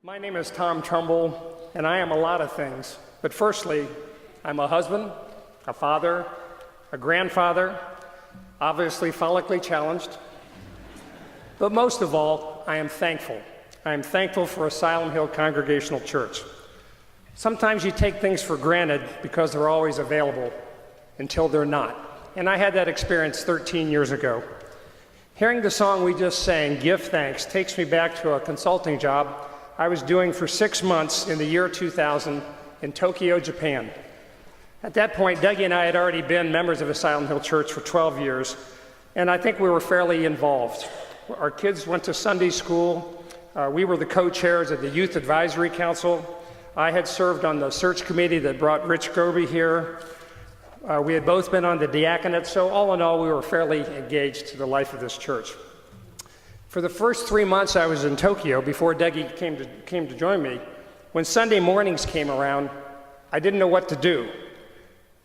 My name is Tom Trumble, and I am a lot of things. But firstly, I'm a husband, a father, a grandfather, obviously follically challenged. But most of all, I am thankful. I am thankful for Asylum Hill Congregational Church. Sometimes you take things for granted because they're always available until they're not. And I had that experience 13 years ago. Hearing the song we just sang, Give Thanks, takes me back to a consulting job I was doing for 6 months in the year 2000 in Tokyo, Japan. At that point, Dougie and I had already been members of Asylum Hill Church for 12 years, and I think we were fairly involved. Our kids went to Sunday school. We were the co-chairs of the Youth Advisory Council. I had served on the search committee that brought Rich Groby here. We had both been on the diaconate, so all in all, we were fairly engaged to the life of this church. For the first 3 months I was in Tokyo, before Dougie came to join me, when Sunday mornings came around, I didn't know what to do.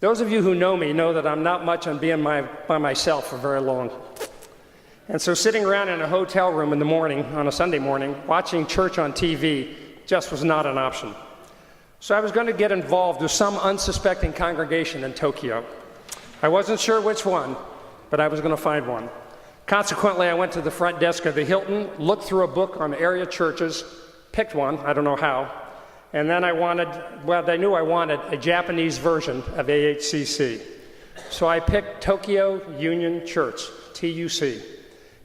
Those of you who know me know that I'm not much on being by myself for very long. And so sitting around in a hotel room in the morning, on a Sunday morning, watching church on TV just was not an option. So I was going to get involved with some unsuspecting congregation in Tokyo. I wasn't sure which one, but I was going to find one. Consequently, I went to the front desk of the Hilton, looked through a book on area churches, picked one, I don't know how, and then I knew I wanted a Japanese version of AHCC. So I picked Tokyo Union Church, TUC.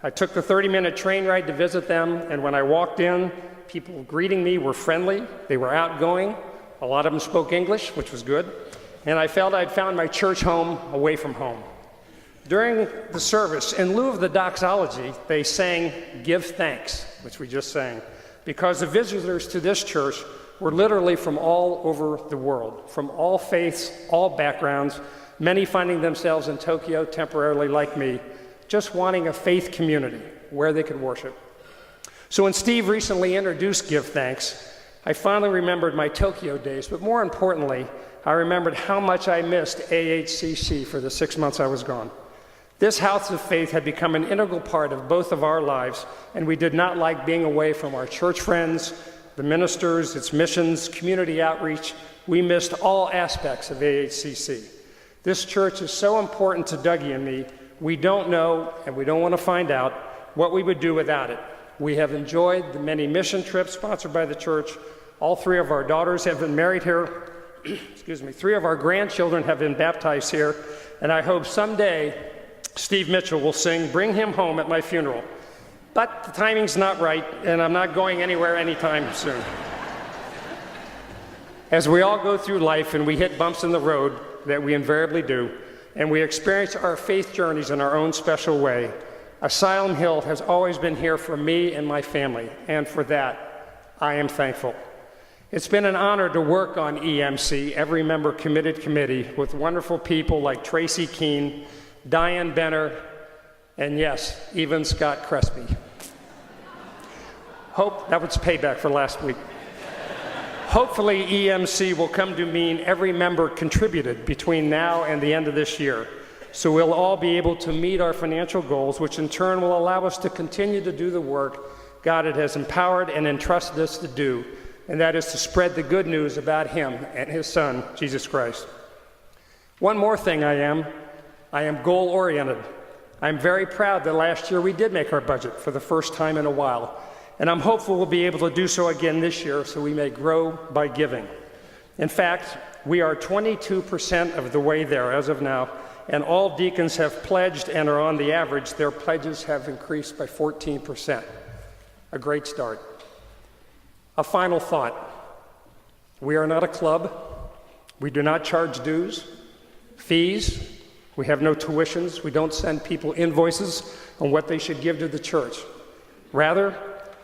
I took the 30-minute train ride to visit them, and when I walked in, people greeting me were friendly, they were outgoing, a lot of them spoke English, which was good, and I felt I'd found my church home away from home. During the service, in lieu of the doxology, they sang Give Thanks, which we just sang, because the visitors to this church were literally from all over the world, from all faiths, all backgrounds, many finding themselves in Tokyo temporarily like me, just wanting a faith community where they could worship. So when Steve recently introduced Give Thanks, I finally remembered my Tokyo days, but more importantly, I remembered how much I missed AHCC for the 6 months I was gone. This house of faith had become an integral part of both of our lives, and we did not like being away from our church friends, the ministers, its missions, community outreach. We missed all aspects of AHCC. This church is so important to Dougie and me, we don't know, and we don't want to find out, what we would do without it. We have enjoyed the many mission trips sponsored by the church. All 3 of our daughters have been married here. Excuse me. 3 of our grandchildren have been baptized here, and I hope someday Steve Mitchell will sing Bring Him Home at my funeral. But the timing's not right, and I'm not going anywhere anytime soon. As we all go through life and we hit bumps in the road that we invariably do, and we experience our faith journeys in our own special way, Asylum Hill has always been here for me and my family, and for that, I am thankful. It's been an honor to work on EMC, Every Member Committed Committee, with wonderful people like Tracy Keene, Diane Benner, and yes, even Scott Crespi. That was payback for last week. Hopefully EMC will come to mean every member contributed between now and the end of this year, so we'll all be able to meet our financial goals, which in turn will allow us to continue to do the work God has empowered and entrusted us to do, and that is to spread the good news about Him and His Son, Jesus Christ. One more thing I am goal-oriented. I'm very proud that last year we did make our budget for the first time in a while, and I'm hopeful we'll be able to do so again this year so we may grow by giving. In fact, we are 22% of the way there as of now, and all deacons have pledged and are on the average. Their pledges have increased by 14%. A great start. A final thought. We are not a club. We do not charge dues, fees. We have no tuitions. We don't send people invoices on what they should give to the church. Rather,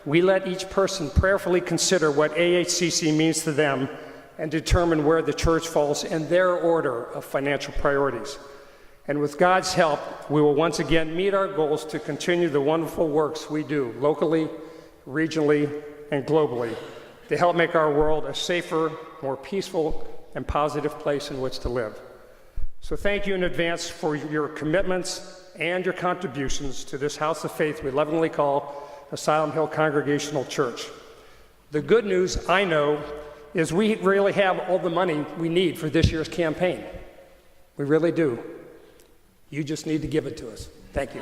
we let each person prayerfully consider what AHCC means to them and determine where the church falls in their order of financial priorities. And with God's help, we will once again meet our goals to continue the wonderful works we do locally, regionally, and globally to help make our world a safer, more peaceful, and positive place in which to live. So thank you in advance for your commitments and your contributions to this house of faith we lovingly call Asylum Hill Congregational Church. The good news, I know, is we really have all the money we need for this year's campaign. We really do. You just need to give it to us. Thank you.